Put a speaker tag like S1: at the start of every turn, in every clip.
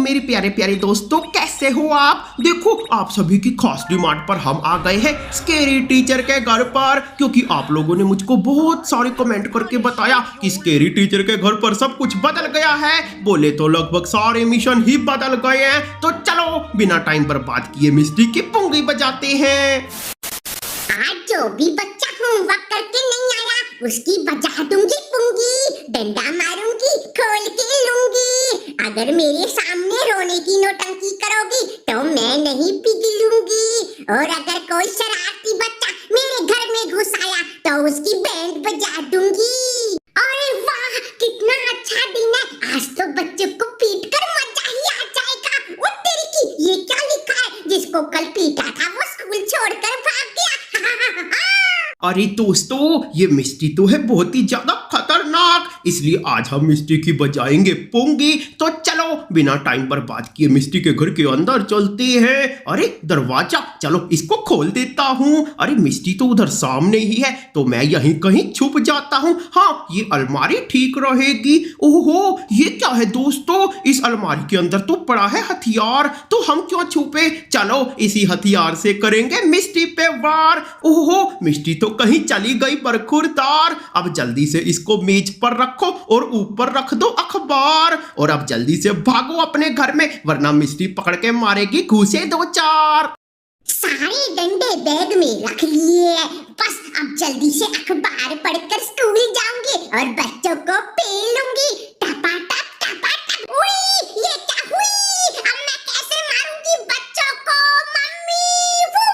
S1: मेरे प्यारे प्यारे दोस्तों, कैसे हो आप। देखो आप सभी की खास डिमांड पर हम आ गए हैं स्केरी टीचर के घर पर, क्योंकि आप लोगों ने मुझको बहुत सारे कमेंट करके बताया कि स्केरी टीचर के घर पर सब कुछ बदल गया है। बोले तो लगभग सारे मिशन ही बदल गए हैं। तो चलो बिना टाइम बर्बाद किए मिस्टी की पुंगी बजाते हैं।
S2: आज जो भी बच्चा होमवर्क करके नहीं आया उसकी बजा दूंगी पुंगी, डंडा मारूंगी, खोल के लूंगी। अगर मेरे सामने रोने की नौटंकी करोगी तो मैं नहीं पिघलूंगी। और अगर कोई शरारती बच्चा मेरे घर में घुस आया तो उसकी बैंड बजा दूंगी। अरे वाह, कितना अच्छा दिन है। आज तो बच्चों को पीट कर मजा ही आ जाएगा। वो तेरी की, ये क्या लिखा है? जिसको कल पीटा था वो स्कूल छोड़कर भाग गया।
S1: अरे दोस्तों, ये मिस्टी तो है बहुत ही ज्यादा खतरनाक, इसलिए आज हम मिस्टी की बजाएंगे पुंगी। तो चलो बिना टाइम बर्बाद किए मिस्टी के घर के अंदर चलते हैं। अरे दरवाजा, चलो इसको खोल देता हूँ। अरे मिस्टी तो उधर सामने ही है, तो मैं यहीं कहीं छुप जाता हूँ। हाँ, ये अलमारी ठीक रहेगी। ओहो, ये क्या है दोस्तों? इस अलमारी के अंदर तो पड़ा है हथियार, तो हम क्यों छुपे? चलो इसी हथियार से करेंगे मिस्टी पे वार। ओहो, मिस्टी तो कहीं चली गई बरखुरदार। अब जल्दी से इसको मेज पर रखो और ऊपर रख दो अखबार। और अब जल्दी से भागो अपने घर में, वरना मिस्टी पकड़ के मारेगी घूसे दो चार।
S2: सारे डंडे बैग में रख लिए, बस अब जल्दी से अखबार पढ़कर स्कूल जाऊंगी और बच्चों को पेलूंगी। टपा टप टपा टप। उई, ये क्या हुई? अब मैं कैसे मारूंगी बच्चों को? मम्मी, वो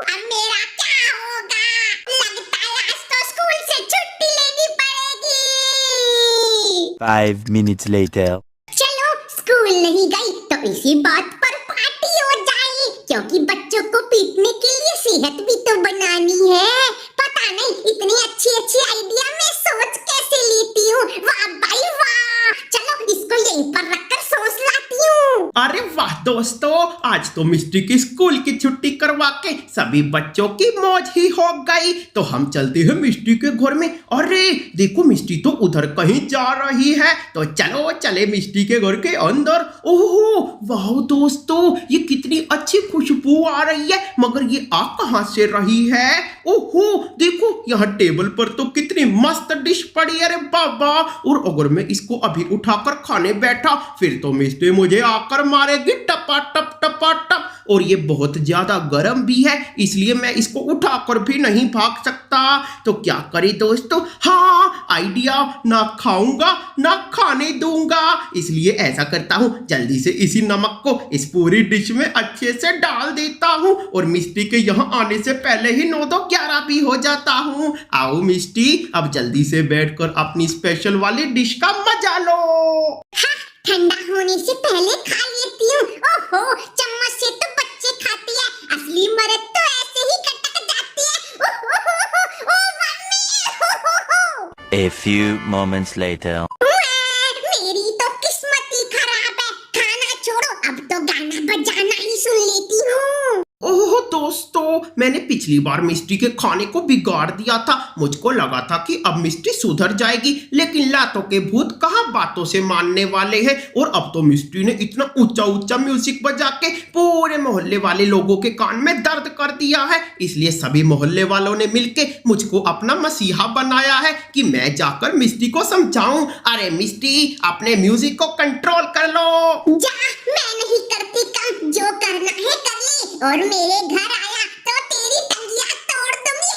S2: अब मेरा क्या होगा? लगता है आज तो स्कूल से छुट्टी लेनी पड़ेगी।
S3: 5 minutes later.
S2: चलो स्कूल नहीं गई तो इसी बात पर पार्टी हो जाए, क्योंकि बच्चों को पीटने के लिए सेहत भी तो बनानी है। पता नहीं इतनी अच्छी अच्छी आइडिया मैं सोच कैसे लेती हूँ। वाह भाई वाह, चलो इसको यहीं पर रखकर सोच लाती हूँ।
S1: अरे वाह दोस्तों, आज तो मिस्टी की स्कूल की छुट्टी करवा के सभी बच्चों की मौज ही हो गई। तो हम चलते हैं मिस्टी के घर में। अरे देखो, मिस्टी तो उधर कहीं जा रही है, तो चलो चले मिस्टी के घर के अंदर। ओहो वाह दोस्तों, ये कितनी अच्छी खुशबू आ रही है, मगर ये आ कहां से रही है? ओहो देखो, यहाँ टेबल पर तो कितनी मस्त डिश पड़ी है। अरे बाबा, और अगर मैं इसको अभी उठाकर खाने बैठा फिर तो मिस्टी मुझे आकर मारेगी टपा टप टपा टप। और ये बहुत ज्यादा गर्म भी है, इसलिए मैं इसको उठाकर भी नहीं भाग सकता। तो क्या करे दोस्तों? हाँ आइडिया, ना खाऊंगा ना खाने दूंगा। इसलिए ऐसा करता हूँ, जल्दी से इसी नमक को इस पूरी डिश में अच्छे से डाल देता हूँ और मिस्टी के यहाँ आने से पहले ही 9-11 भी हो जाता हूँ। आओ मिस्टी, अब जल्दी से बैठकर अपनी स्पेशल वाली डिश का मजा लो।
S2: ठंडा होने से पहले खा लेती हूँ। ओहो, चम्मच से तो बच्चे खाते हैं, असली मर्द तो ऐसे ही कटक जाती है। ओ mummy.
S3: A few moments later.
S2: मेरी तो किस्मत ही खराब है। खाना छोड़ो, अब तो गाना बजाना ही सुन लेती हूँ।
S1: ओह दोस्तों, मैंने पिछली बार मिस्टी के खाने को बिगाड़ दिया था। मुझको लगा था कि अब मिस्टी सुधर जाएगी, लेकिन लातों के भूत कहाँ बातों से मानने वाले हैं। और अब तो मिस्टी ने इतना ऊंचा ऊंचा म्यूजिक बजा के पूरे मोहल्ले वाले लोगों के कान में दर्द कर दिया है। इसलिए सभी मोहल्ले वालों ने मिलके मुझको अपना मसीहा बनाया है कि मैं जाकर मिस्टी को समझाऊं। अरे मिस्टी, अपने म्यूजिक को कंट्रोल कर लो।
S2: जा, मैं नहीं करती काम, जो करना है कर ले। और मेरे घर आया तो तेरी टंगियां तोड़ दूंगी।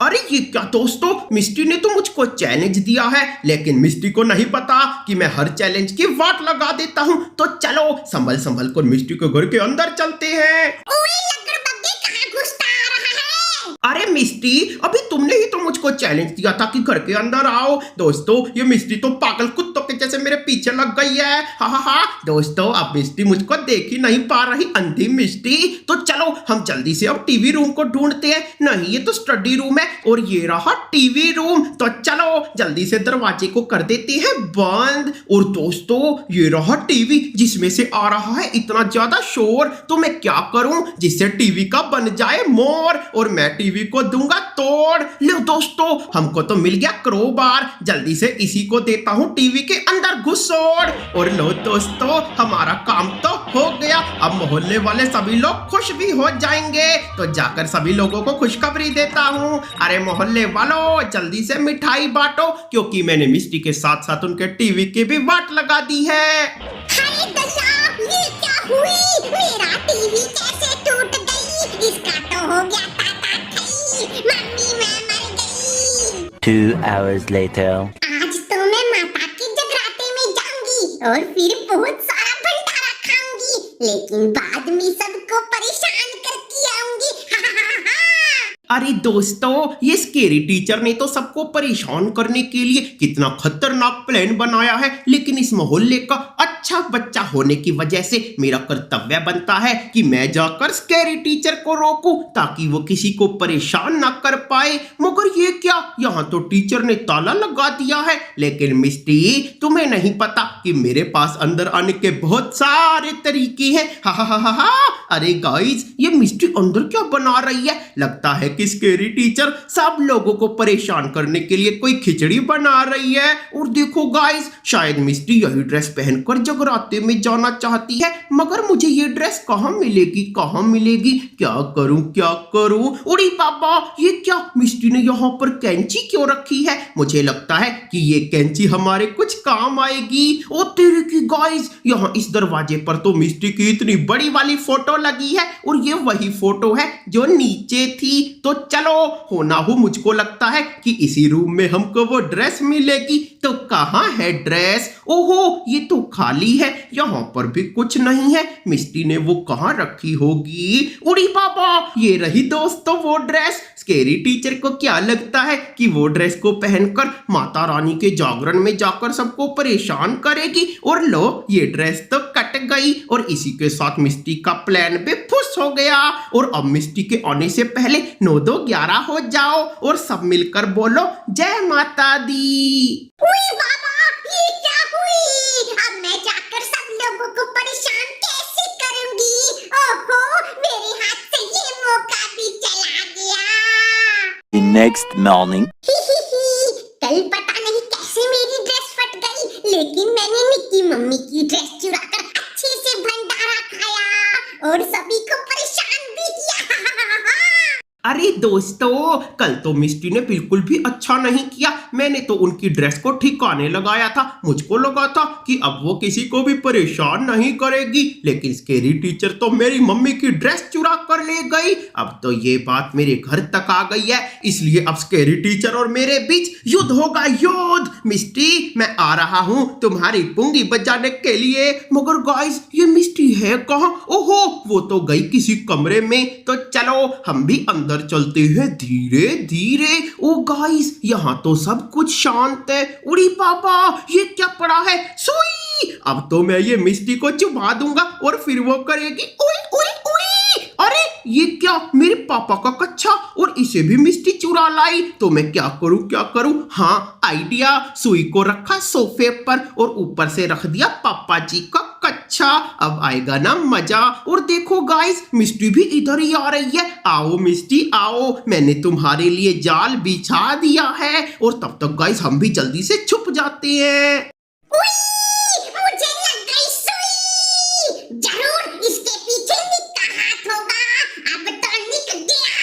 S1: अरे ये क्या दोस्तों, मिस्टी ने तो मुझको चैलेंज दिया है, लेकिन मिस्टी को नहीं पता कि मैं हर चैलेंज की वाट लगा देता हूँ। तो चलो संभल संभल कर मिस्टी के घर के अंदर चलते हैं।
S2: ओए लगड़बग्गे, कहाँ घुसता आ रहा है?
S1: अरे मिस्टी, अभी तुमने ही तो मुझको चैलेंज दिया था कि घर के अंदर आओ। दोस्तों, ये मिस्टी तो पागल कुत्तों के जैसे मेरे पीछे लग गई है। हा हा हा दोस्तों, अब मिस्टी मुझको देख ही नहीं पा रही, अंधी मिस्टी। तो चलो हम जल्दी से अब टीवी रूम को ढूंढते हैं। नहीं, ये तो स्टडी रूम है और ये रहा टीवी रूम। तो चलो जल्दी से दरवाजे को कर देते हैं बंद। और दोस्तों, ये रहा टीवी जिसमें से आ रहा है इतना ज्यादा शोर। तो मैं क्या करूं जिससे टीवी का बन जाए मोर और मैं टीवी टीवी को दूंगा तोड़। लो दोस्तों, हमको तो मिल गया क्रोबार, जल्दी से इसी को देता हूँ टीवी के अंदर घुसोड़। और लो दोस्तों, हमारा काम तो हो गया। अब मोहल्ले वाले सभी लोग खुश भी हो जाएंगे। तो जाकर सभी लोगों को खुशखबरी देता हूँ। अरे मोहल्ले वालों, जल्दी से मिठाई बांटो, क्योंकि मैंने मिस्टी के साथ साथ उनके टीवी की भी वाट लगा दी है।
S2: हाय दया, ये क्या हुई? मेरा टीवी कैसे टूट गई? इसका तो हो गया टाटा ठई। मम्मी, मैं मर गई।
S3: 2 hours later.
S2: आज तो मैं माता के जगराते में जाऊंगी और फिर बहुत सारा भंडारा खाऊंगी, लेकिन बाद में सबको परेशान करके आऊंगी।
S1: अरे दोस्तों, ये स्केरी टीचर ने तो सबको परेशान करने के लिए कितना खतरनाक प्लान बनाया है, लेकिन इस मोहल्ले का अच्छा बच्चा होने की वजह से मेरा कर्तव्य बनता है कि मैं जाकर स्केरी टीचर को रोकूं, ताकि वो किसी को परेशान ना कर पाए। मगर ये क्या, यहाँ तो टीचर ने ताला लगा दिया है। लेकिन मिस्टी, तुम्हें नहीं पता कि मेरे पास अंदर आने के बहुत सारे तरीके हैं। हा हा हा हा। अरे गाइस, ये मिस्टी अंदर क्या बना रही है? लगता है कि स्केरी टीचर सब लोगों को परेशान करने के लिए कोई खिचड़ी बना रही है। और देखो गाइस, शायद मिस्टी यही ड्रेस पहनकर जगराते में जाना चाहती है, मगर मुझे ये ड्रेस कहाँ मिलेगी, कहाँ मिलेगी? क्या करूं, क्या करूं? उड़ी बाबा, ये क्या, मिस्टी ने यहाँ पर कैंची क्यों रखी है? मुझे लगता है कि ये कैंची हमारे कुछ काम आएगी। ओ तेरे की गाइस, यहाँ इस दरवाजे पर तो मिस्टी की इतनी बड़ी वाली फोटो लगी है, और ये वही फोटो है जो नीचे थी। तो चलो, होना हो मुझको लगता है कि इसी रूम में हमको वो ड्रेस मिलेगी। तो कहाँ है ड्रेस? ओहो, ये तो खाली है, यहाँ पर भी कुछ नहीं है। मिस्टी ने वो कहाँ रखी होगी? उड़ी बाबा, ये रही दोस्तों वो ड्रेस। स्केरी टीचर को क्या लगता है कि वो ड्रेस को पहनकर माता रानी के जागरण में जाकर सबको परेशान करेगी? और लो, ये ड्रेस तो कट गई, और इसी के साथ मिस्टी का प्लान भी फुस हो गया। और अब मिस्टी के आने से पहले 9 2 11 हो जाओ और सब मिलकर बोलो जय माता दी।
S2: हुई बाबा, ये क्या हुई? अब मैं जाकर सब लोगों को परेशान कैसे करूंगी? ओहो, मेरे हाथ से ये मौका भी चला गया।
S3: The next morning.
S2: कल पता नहीं कैसे मेरी ड्रेस फट गई, लेकिन मैंने निक्की मम्मी की ड्रेस चुराकर अच्छे से भंडारा खाया और सभी को परेशान भी किया।
S1: अरे दोस्तों, कल तो मिस्टी ने बिल्कुल भी अच्छा नहीं किया। मैंने तो उनकी ड्रेस को ठिकाने लगाया था। मुझको लगा था कि अब वो किसी को भी परेशान नहीं करेगी, लेकिन स्केरी टीचर तो मेरी मम्मी की ड्रेस चुरा कर ले गई। अब तो ये बात मेरे घर तक आ गई है, इसलिए अब स्केरी टीचर और मेरे बीच युद्ध होगा, युद्ध। मिस्टी, मैं आ रहा हूँ तुम्हारी पुंगी बजाने के लिए। मगर गाइस, ये मिस्टी है कहाँ? ओहो, वो तो गई किसी कमरे में। तो चलो हम भी अंदर चलते हैं धीरे धीरे। ओ गाइस, यहाँ तो सब कुछ शांत है। उड़ी पापा, ये क्या पड़ा है? सुई। अब तो मैं ये मिस्टी को चुबा दूंगा और फिर वो करेगी उई उई उई। अरे ये क्या, मेरे पापा का कच्छा, और इसे भी मिस्टी चुरा लाई। तो मैं क्या करूं, क्या करूं? हाँ, आइडिया। सुई को रखा सोफे पर और ऊपर से रख दिया पापा जी का कच्छा। अब आएगा ना मजा। और देखो गाइस, मिस्टी भी इधर ही आ रही है। आओ मिस्टी आओ, मैंने तुम्हारे लिए जाल बिछा दिया है। और तब तक गाइस हम भी जल्दी से छुप जाते हैं।
S2: मुझे लग गई सुई। जरूर इसके पीछे निक्का हाथ होगा। अब तो निक गया।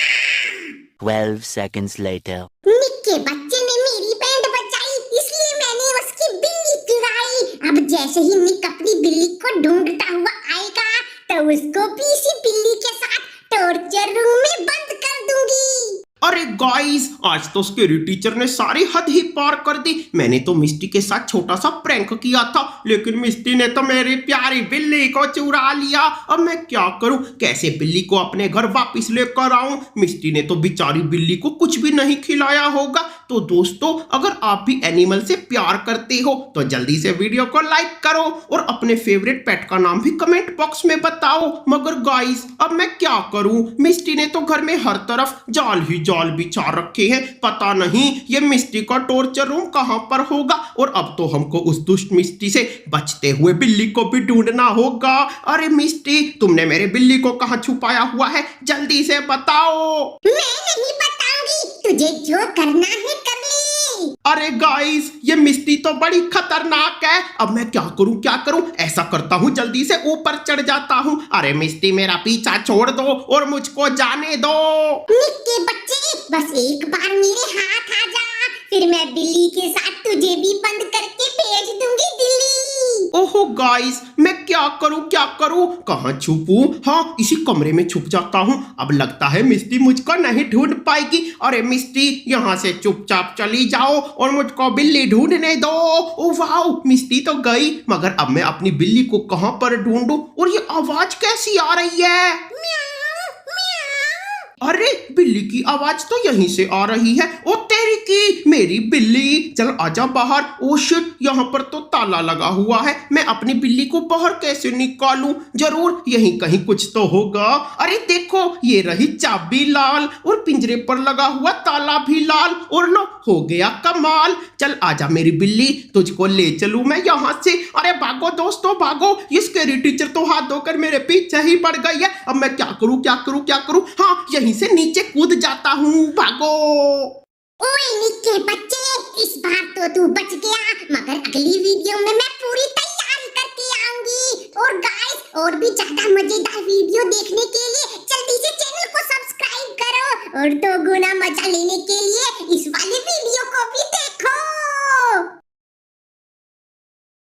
S3: 12 seconds later.
S2: निक्के बच्चे ने मेरी बैंड बजाई, इसलिए मैंने उसकी बिल्ली चुराई। अब जैसे ही निक अपनी बिल्ली को ढूंढता हुआ आएगा, तो उसको भी इसी बिल्ली के साथ टॉर्चर रूम में बंद कर दूंगी।
S1: अरे गाइस, आज तो स्केरी टीचर ने सारी हद ही पार कर दी। मैंने तो मिस्टी के साथ छोटा सा प्रैंक किया था, लेकिन मिस्टी ने तो मेरी प्यारी बिल्ली को चुरा लिया। अब मैं क्या करूं, कैसे बिल्ली को अपने घर वापस लेकर आऊं? मिस्टी ने तो बेचारी बिल्ली को कुछ भी नहीं खिलाया होगा। तो दोस्तों, अगर आप भी एनिमल से प्यार करते हो तो जल्दी से वीडियो को लाइक करो और अपने फेवरेट पेट का नाम भी कमेंट बॉक्स में बताओ। मगर गाइस, अब मैं क्या करूं? मिस्टी ने तो घर में हर तरफ जाल ही जाल बिछा रखे हैं। हैं। पता नहीं ये मिस्टी का टॉर्चर रूम कहाँ पर होगा। और अब तो हमको उस दुष्ट मिस्टी से बचते हुए बिल्ली को भी ढूंढना होगा। अरे मिस्टी, तुमने मेरे बिल्ली को कहाँ छुपाया हुआ है? जल्दी से बताओ।
S2: मैं नहीं बताऊंगी, तुझे जो करना है कर ले।
S1: अरे गाइस, ये मिस्टी तो बड़ी खतरनाक है। अब मैं क्या करूं? ऐसा करता हूं, जल्दी से ऊपर चढ़ जाता हूं। अरे मिस्टी, मेरा पीछा छोड़ दो और मुझको जाने दो।
S2: निक्के बच्चे, बस एक बार मेरे हाथ आ जा, फिर मैं बिल्ली के साथ तुझे भी बंद करके भेज दूंगी दिल्ली।
S1: ओहो गाइस, मैं क्या करूं? कहाँ छुपूं? हाँ, इसी कमरे में छुप जाता हूँ। अब लगता है मिस्टी मुझको नहीं ढूंढ पाएगी। अरे मिस्टी, यहाँ से चुपचाप चली जाओ और मुझको बिल्ली ढूंढने दो। ओ वाओ, मिस्टी तो गई, मगर अब मैं अपनी बिल्ली को कहाँ पर ढूंढूं? और ये आवाज कैसी आ रही है? अरे बिल्ली की आवाज तो यहीं से आ रही है। ओ तेरी की, मेरी बिल्ली, चल आजा बाहर। ओ शिट, यहाँ पर तो ताला लगा हुआ है। मैं अपनी बिल्ली को बाहर कैसे निकालूं? जरूर यहीं कहीं कुछ तो होगा। अरे देखो, ये रही चाबी लाल और पिंजरे पर लगा हुआ ताला भी लाल। और लो, हो गया कमाल। चल आजा मेरी बिल्ली, तुझको ले चलूं मैं यहाँ से। अरे भागो दोस्तों भागो, ये स्कैरी टीचर तो हाथ धोकर मेरे पीछे ही पड़ गई है। अब मैं क्या करूं? हाँ, यहीं से नीचे कूद जाता हूँ, भागो।
S2: ओए निक्के बच्चे, इस बार तो तू बच गया, मगर अगली वीडियो में मैं पूरी तैयारी करके आऊंगी। और गाइस, और भी ज्यादा मजेदार वीडियो देखने के लिए जल्दी से चैनल को सब्सक्राइब करो और 2 गुना मजा लेने के लिए इस वाले वीडियो को भी देखो।